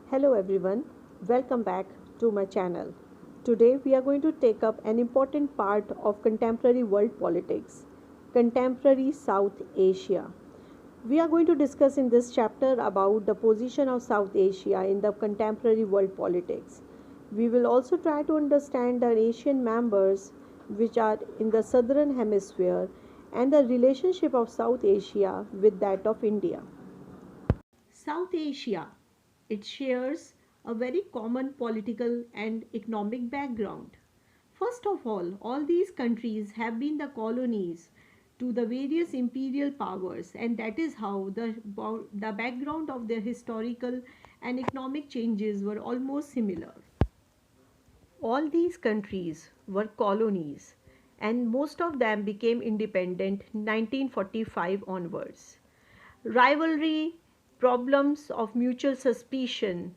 Hello everyone, welcome back to my channel. Today we are going to take up an important part of contemporary world politics, contemporary South Asia. We are going to discuss in this chapter about the position of South Asia in the contemporary world politics. We will also try to understand the Asian members which are in the southern hemisphere and the relationship of South Asia with that of India. South Asia. It shares a very common political and economic background. First of all these countries have been the colonies to the various imperial powers, and that is how the background of their historical and economic changes were almost similar. All these countries were colonies, and most of them became independent 1945 onwards. Rivalry, problems of mutual suspicion,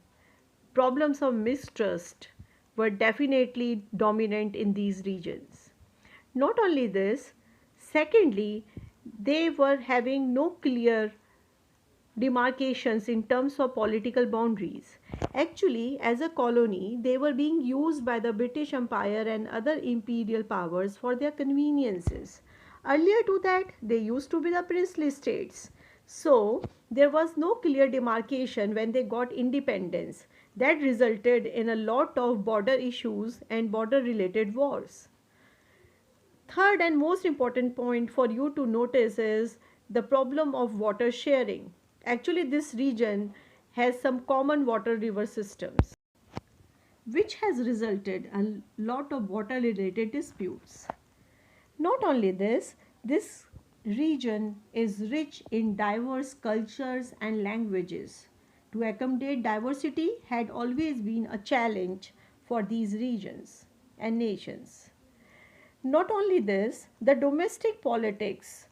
problems of mistrust were definitely dominant in these regions. Not only this, secondly, they were having no clear demarcations in terms of political boundaries. Actually, as a colony, they were being used by the British Empire and other imperial powers for their conveniences. Earlier to that, they used to be the princely states. So, there was no clear demarcation when they got independence. That resulted in a lot of border issues and border related wars. Third and most important point for you to notice is the problem of water sharing. Actually, this region has some common water river systems, which has resulted a lot of water related disputes. Not only this, this region is rich in diverse cultures and languages. To accommodate diversity had always been a challenge for these regions and nations. Not only this, the domestic politics,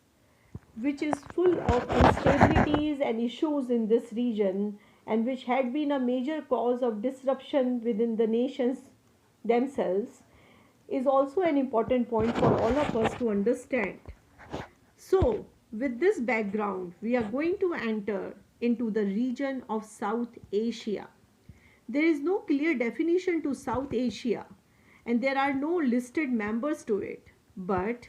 which is full of instabilities and issues in this region, and which had been a major cause of disruption within the nations themselves, is also an important point for all of us to understand. So, with this background, we are going to enter into the region of South Asia. There is no clear definition to South Asia, and there are no listed members to it. But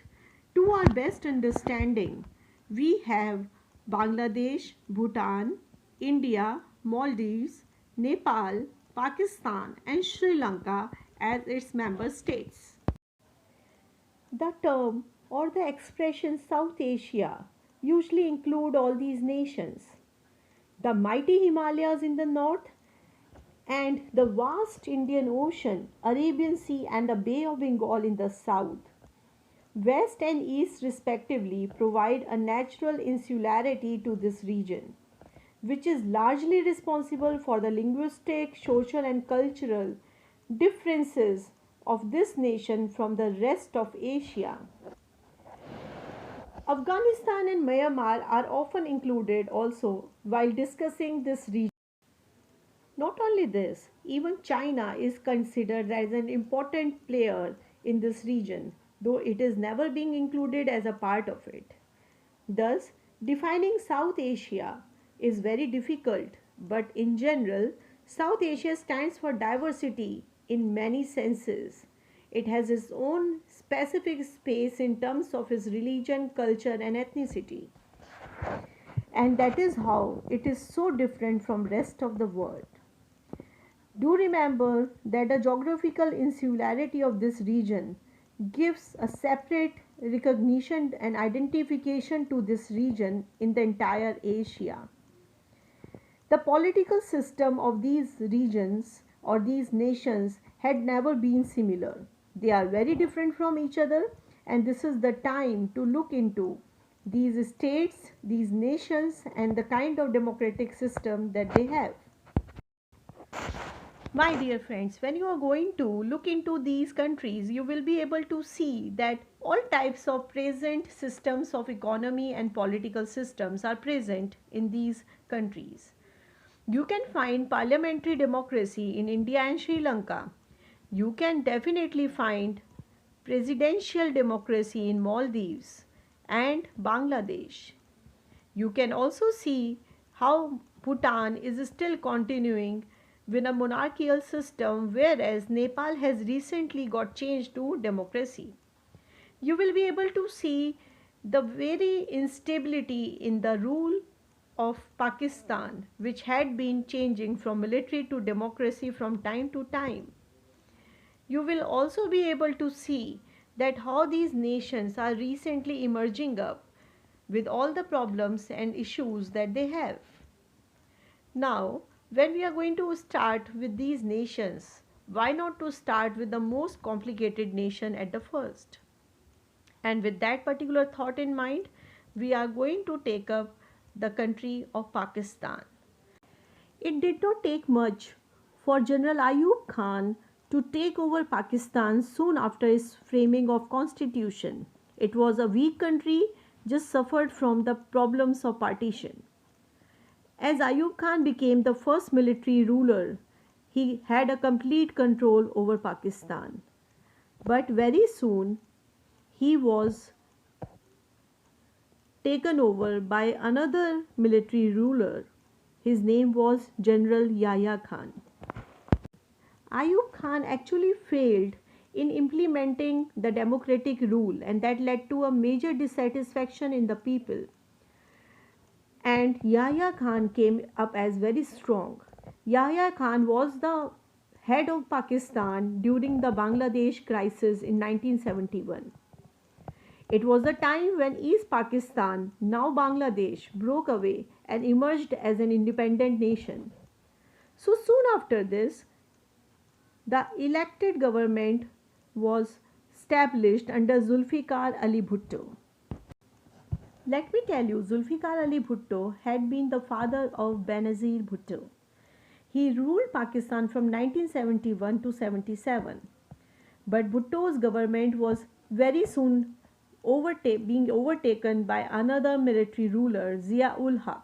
to our best understanding, we have Bangladesh, Bhutan, India, Maldives, Nepal, Pakistan, and Sri Lanka as its member states. The term or the expression South Asia usually include all these nations. The mighty Himalayas in the north and the vast Indian Ocean, Arabian Sea, and the Bay of Bengal in the south. West and east, respectively, provide a natural insularity to this region, which is largely responsible for the linguistic, social, and cultural differences of this nation from the rest of Asia. Afghanistan and Myanmar are often included also while discussing this region. Not only this, even China is considered as an important player in this region, though it is never being included as a part of it. Thus, defining South Asia is very difficult, but in general, South Asia stands for diversity in many senses. It has its own specific space in terms of its religion, culture, and ethnicity. And that is how it is so different from rest of the world. Do remember that the geographical insularity of this region gives a separate recognition and identification to this region in the entire Asia. The political system of these regions or these nations had never been similar. They are very different from each other, and this is the time to look into these states, these nations, and the kind of democratic system that they have. My dear friends, when you are going to look into these countries, you will be able to see that all types of present systems of economy and political systems are present in these countries. You can find parliamentary democracy in India and Sri Lanka. You can definitely find presidential democracy in Maldives and Bangladesh. You can also see how Bhutan is still continuing with a monarchical system, whereas Nepal has recently got changed to democracy. You will be able to see the very instability in the rule of Pakistan, which had been changing from military to democracy from time to time. You will also be able to see that how these nations are recently emerging up with all the problems and issues that they have. Now, when we are going to start with these nations, why not to start with the most complicated nation at the first? And with that particular thought in mind, we are going to take up the country of Pakistan. It did not take much for General Ayub Khan to take over Pakistan soon after his framing of constitution. It was a weak country, just suffered from the problems of partition. As Ayub Khan became the first military ruler, he had a complete control over Pakistan. But very soon he was taken over by another military ruler. His name was General Yahya Khan. Ayub Khan actually failed in implementing the democratic rule, and that led to a major dissatisfaction in the people. And Yahya Khan came up as very strong. Yahya Khan was the head of Pakistan during the Bangladesh crisis in 1971. It was the time when East Pakistan, now Bangladesh, broke away and emerged as an independent nation. So soon after this, the elected government was established under Zulfikar Ali Bhutto. Let me tell you, Zulfikar Ali Bhutto had been the father of Benazir Bhutto. He ruled Pakistan from 1971 to 77. But Bhutto's government was very soon being overtaken by another military ruler, Zia-ul Haq.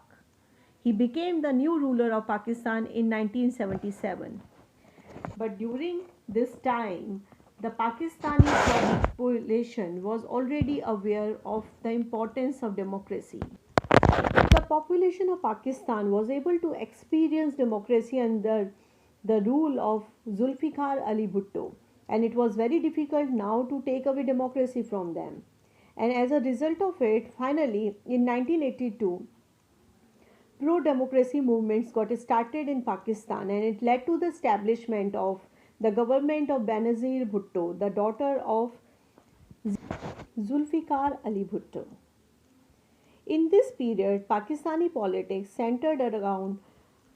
He became the new ruler of Pakistan in 1977. But during this time, the Pakistani population was already aware of the importance of democracy. The population of Pakistan was able to experience democracy under the rule of Zulfikar Ali Bhutto, and it was very difficult now to take away democracy from them. And as a result of it, finally in 1982, pro-democracy movements got started in Pakistan, and it led to the establishment of the government of Benazir Bhutto, the daughter of Zulfikar Ali Bhutto. In this period, Pakistani politics centered around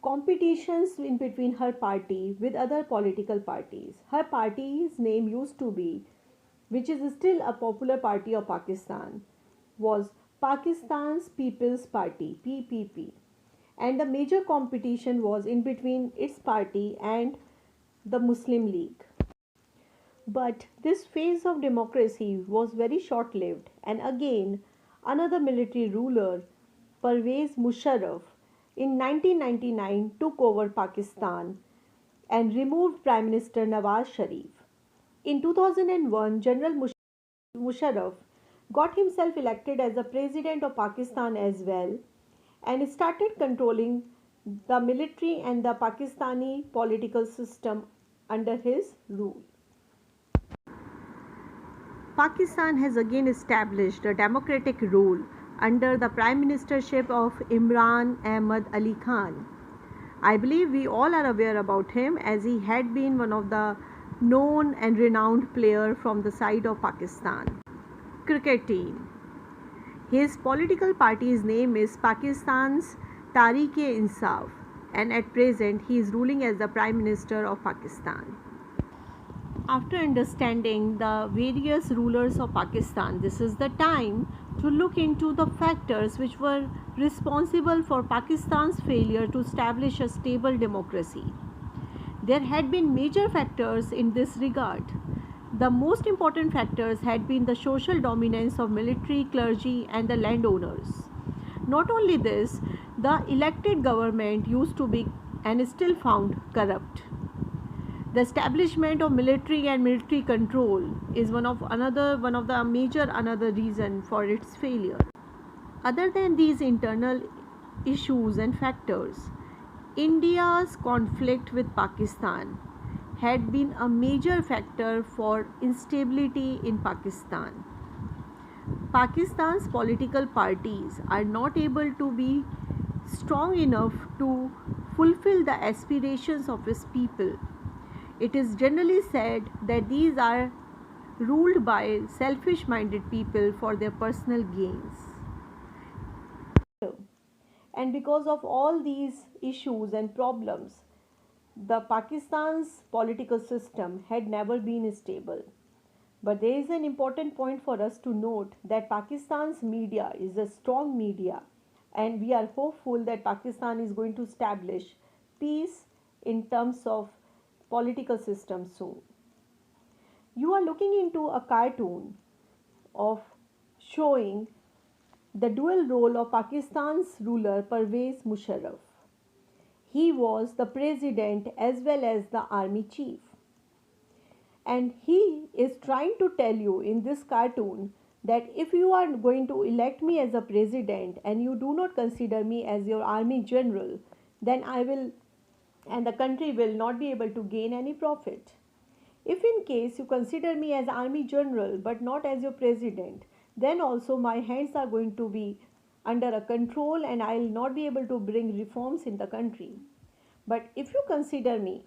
competitions in between her party with other political parties. Her party's name used to be, which is still a popular party of Pakistan, was Pakistan's People's Party, PPP. And the major competition was in between its party and the Muslim League. But this phase of democracy was very short lived, and again another military ruler, Pervez Musharraf, in 1999 took over Pakistan and removed Prime Minister Nawaz Sharif. In 2001, General Musharraf got himself elected as the President of Pakistan as well, and started controlling the military and the Pakistani political system under his rule. Pakistan has again established a democratic rule under the Prime Ministership of Imran Ahmad Ali Khan. I believe we all are aware about him, as he had been one of the known and renowned player from the side of Pakistan cricket team. His political party's name is Pakistan's Tehreek-e-Insaf, and at present he is ruling as the Prime Minister of Pakistan. After understanding the various rulers of Pakistan, this is the time to look into the factors which were responsible for Pakistan's failure to establish a stable democracy. There had been major factors in this regard. The most important factors had been the social dominance of military, clergy, and the landowners. Not only this, the elected government used to be and is still found corrupt. The establishment of military and military control is one of the major reason for its failure. Other than these internal issues and factors, India's conflict with Pakistan had been a major factor for instability in Pakistan. Pakistan's political parties are not able to be strong enough to fulfill the aspirations of its people. It is generally said that these are ruled by selfish minded people for their personal gains. And because of all these issues and problems, the Pakistan's political system had never been stable. But there is an important point for us to note that Pakistan's media is a strong media, and we are hopeful that Pakistan is going to establish peace in terms of political system soon. You are looking into a cartoon of showing the dual role of Pakistan's ruler Pervez Musharraf. He was the president as well as the army chief. And he is trying to tell you in this cartoon that if you are going to elect me as a president and you do not consider me as your army general, then I will, and the country will not be able to gain any profit. If in case you consider me as army general but not as your president, then also my hands are going to be under a control and I will not be able to bring reforms in the country. But if you consider me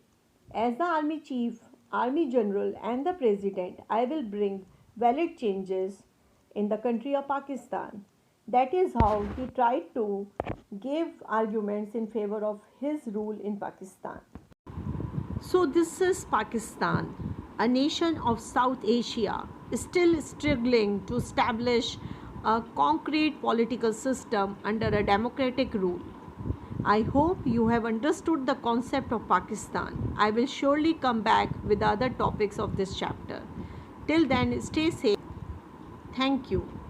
as the army chief, army general and the president, I will bring valid changes in the country of Pakistan. That is how he tried to give arguments in favor of his rule in Pakistan. So this is Pakistan, a nation of South Asia, still struggling to establish a concrete political system under a democratic rule. I hope you have understood the concept of Pakistan. I will surely come back with other topics of this chapter. Till then, stay safe. Thank you.